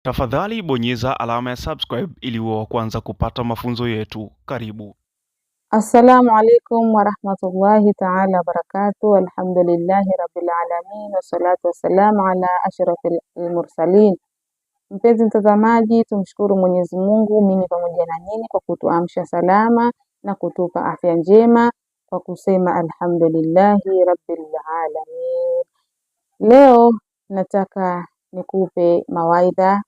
Tafadhali bonyeza alama ya subscribe ili uwe wa kwanza kupata mafunzo yetu. Karibu. Assalamu alaikum warahmatullahi ta'ala wabarakatuh. Alhamdulillahi rabbil alamin wassalatu wassalamu ala ashrafil mursalin. Mpenzi mtazamaji, tumshukuru Mwenyezi Mungu mimi pamoja na nyinyi kwa kutuamsha salama na kutupa afya njema kwa kusema alhamdulillahi rabbil alamin. Leo nataka nikupe mawaidha,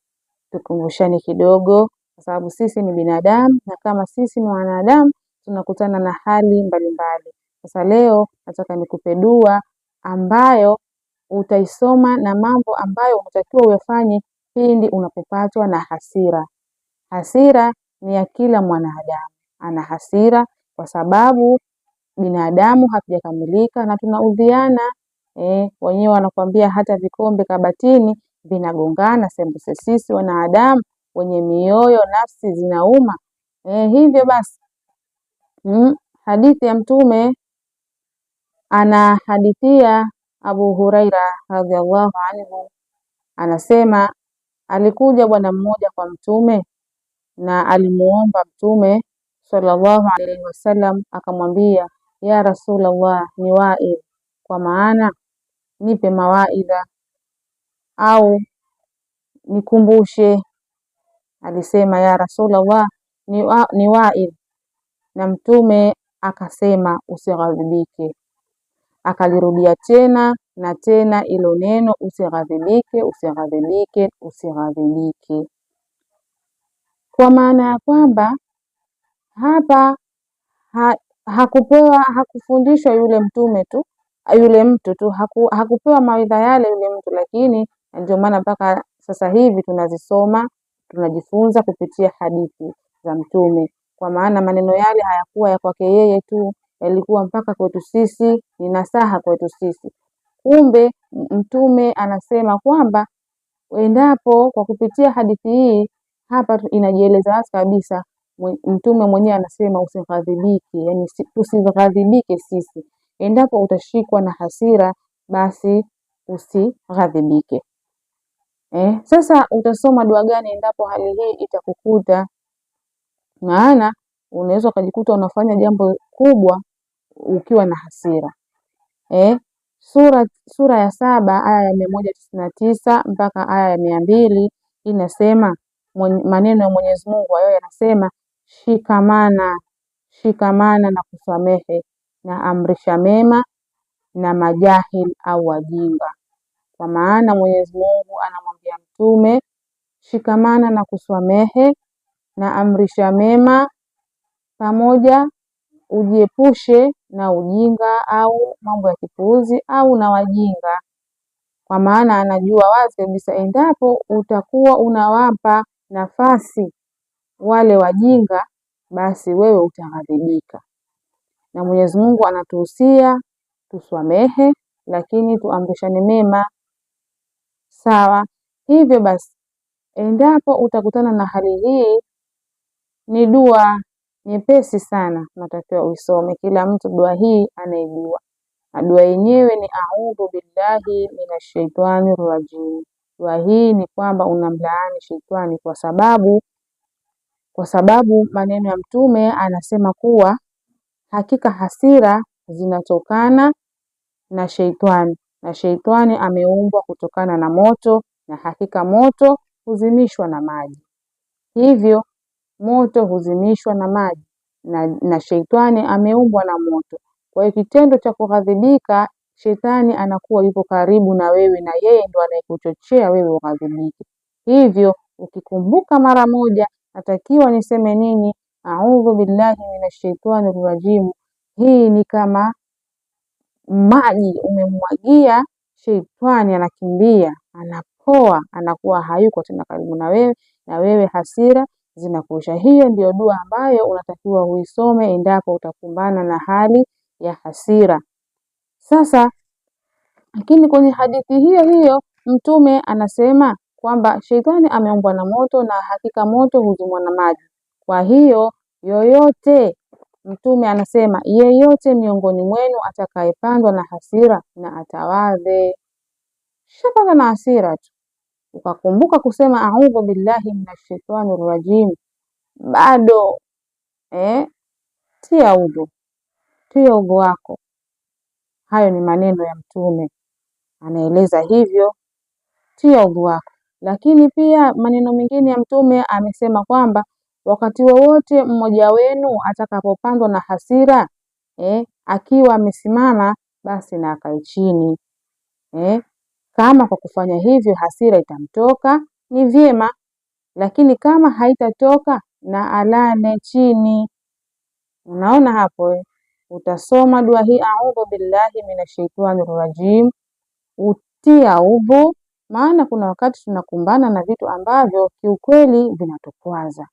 tukumbushane kidogo, kwa sababu sisi ni binadamu na kama sisi ni wanadamu tunakutana na hali mbalimbali. Sasa leo nataka nikupe dua ambayo utaisoma na mambo ambayo unatakiwa uyafanye pindi unapopatwa na hasira. Hasira ni ya kila mwanadamu, ana hasira kwa sababu binadamu hatujakamilika na tunaudhiana. Wenyewe wanakuambia hata vikombe kabatini vinagongana, sembuse sisi wanadamu wenye mioyo, nafsi zinauma. Hivyo basi hadithi ya Mtume anahadithia Abu Huraira radhiallahu anhu, anasema alikuja bwana mmoja kwa Mtume na alimuomba Mtume sallallahu alaihi wasallam, akamwambia ya Rasulullah, ni waidh, kwa maana nipe mawaidha au nikumbushe. Alisema ya Rasulullah, ni waidh, na Mtume akasema usighadhibike. Akalirudia tena na tena ilo neno usighadhibike, usighadhibike, usighadhibike, kwa maana ya kwamba hapa hakufundishwa yule mtu tu, hakupewa mawaidha yale yule mtu, lakini ndio maana mpaka sasa hivi tunazisoma, tunajifunza kupitia hadithi za Mtume, kwa maana maneno yale hayakuwa ya kwake yeye tu, yalikuwa mpaka kwetu sisi, ni nasaha kwetu sisi. Kumbe Mtume anasema kwamba endapo kwa kupitia hadithi hii hapa inajieleza wazi kabisa. Mtume mwenyewe anasema usighadhibike, yani tusighadhibike sisi. Endapo utashikwa na hasira basi usighadhibike. Sasa utasoma dua gani endapo hali hii itakukuta? Maana unaweza ukajikuta unafanya jambo kubwa ukiwa na hasira. Sura ya 7 aya ya 199 mpaka aya ya 200 inasema, maneno ya Mwenyezi Mungu hayo yanasema, shikamana na kusamehe na amrisha mema na majahil au wajinga. Kwa maana Mwenyezi Mungu anamwambia Mtume, shikamana na kusamehe na amrisha mema, pamoja ujiepushe na ujinga au mambo ya kipuuzi au na wajinga. Kwa maana anajua wazi kabisa endapo utakuwa unawapa nafasi wale wajinga, basi wewe utaghadhibika. Na Mwenyezi Mungu anatuhusia tusamehe, lakini tuamrishane mema. Sawa? Hivyo basi endapo utakutana na hali hii, ni dua nyepesi sana, natakiwa uisome. Kila mtu dua hii anaijua, na dua yenyewe ni a'udhu billahi minashaitani rajim. Dua hii ni kwamba unamlaani shetani, kwa sababu maneno ya Mtume anasema kuwa hakika hasira zinatokana na sheitani, na sheitani ameumbwa kutokana na moto, na hakika moto huzimishwa na maji. Hivyo moto huzimishwa na maji na sheitani ameumbwa na moto. Kwa hiyo kitendo cha kughadhibika, shetani anakuwa yupo karibu na wewe, na yeye ndo anayekuchochea wewe ughadhibike. Hivyo ukikumbuka mara moja natakiwa niseme nini, a'udhu billahi minashaitani rajim, hii ni kama maji umemwagia shetani, anakimbia, anapoa, anakuwa hayuko tena karibu na wewe hasira zinakusha. Hiyo ndio dua ambayo unatakiwa uisome endapo utakumbana na hali ya hasira. Sasa lakini kwenye hadithi hiyo hiyo Mtume anasema kwamba shetani ameumbwa na moto, na hakika moto huzimwa na maji. Kwa hiyo Mtume anasema yeyote miongoni mwenu atakayepandwa na hasira na atawadhe. Shapanda na hasira tu ukakumbuka kusema a'udhu billahi minash shaitani rajim, bado tia udhu wako. Hayo ni maneno ya Mtume, anaeleza hivyo, tia udhu wako. Lakini pia maneno mengine ya Mtume amesema kwamba wakati wowote mmoja wenu atakapopandwa na hasira, akiwa amesimama, basi na akae chini. Kama kwa kufanya hivyo hasira itamtoka, ni vyema, lakini kama haitatoka, na alale chini. Unaona hapo, utasoma dua hii a'udhu billahi minash shaitani rajim, utia udhu. Maana kuna wakati tunakumbana na vitu ambavyo kiukweli vinatukwaza,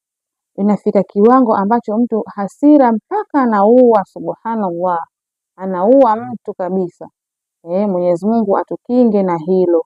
inafika kiwango ambacho mtu hasira mpaka anaua. Subhanallah, anaua mtu kabisa. Mwenyezi Mungu atukinge na hilo.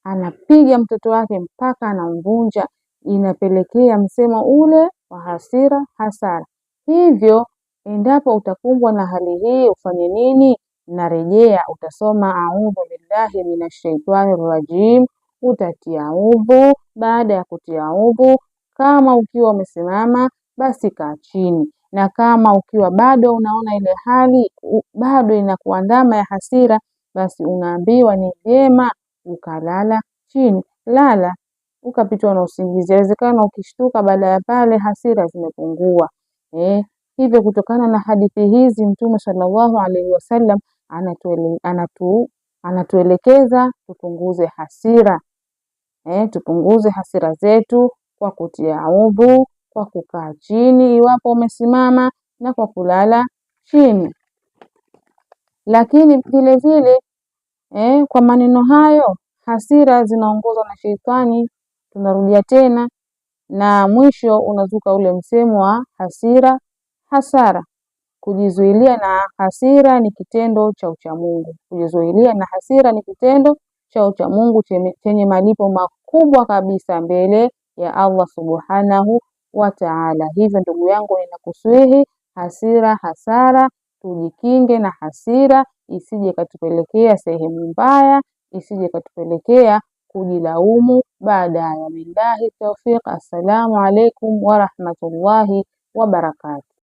Anapiga mtoto wake mpaka anamvunja, inapelekea msemo ule wa hasira hasara. Hivyo endapo utakumbwa na hali hii, ufanye nini? Narejea, utasoma a'udhu billahi minash shaitani rajim, utatia udhu. Baada ya kutia udhu, kama ukiwa umesimama, basi kaa chini, na kama ukiwa bado unaona ile hali bado inakuandama ya hasira, basi unaambiwa ni vyema ukalala chini. Lala ukapitwa na usingizi, inawezekana ukishtuka baada ya pale hasira zimepungua. Hivyo kutokana na hadithi hizi Mtume sallallahu alaihi wasallam anatuelekeza tupunguze hasira. Tupunguze hasira zetu kwa kutia udhu, kwa kukaa chini iwapo umesimama, na kwa kulala chini. Lakini vile vile kwa maneno hayo, hasira zinaongozwa na sheitani. Tunarudia tena, na mwisho unazuka ule msemo wa hasira hasara. Kujizuilia na hasira ni kitendo cha uchamungu. Kujizuilia na hasira ni kitendo cha uchamungu chenye malipo makubwa kabisa mbele ya Allah subhanahu wa ta'ala. Hivyo ndugu yangu, ninakusihi hasira hasara, tujikinge na hasira isije katupelekea sehemu mbaya, isije katupelekea kujilaumu baadaye. Billahi tawfiq. Assalamu alaikum wa rahmatullahi wa barakatuh.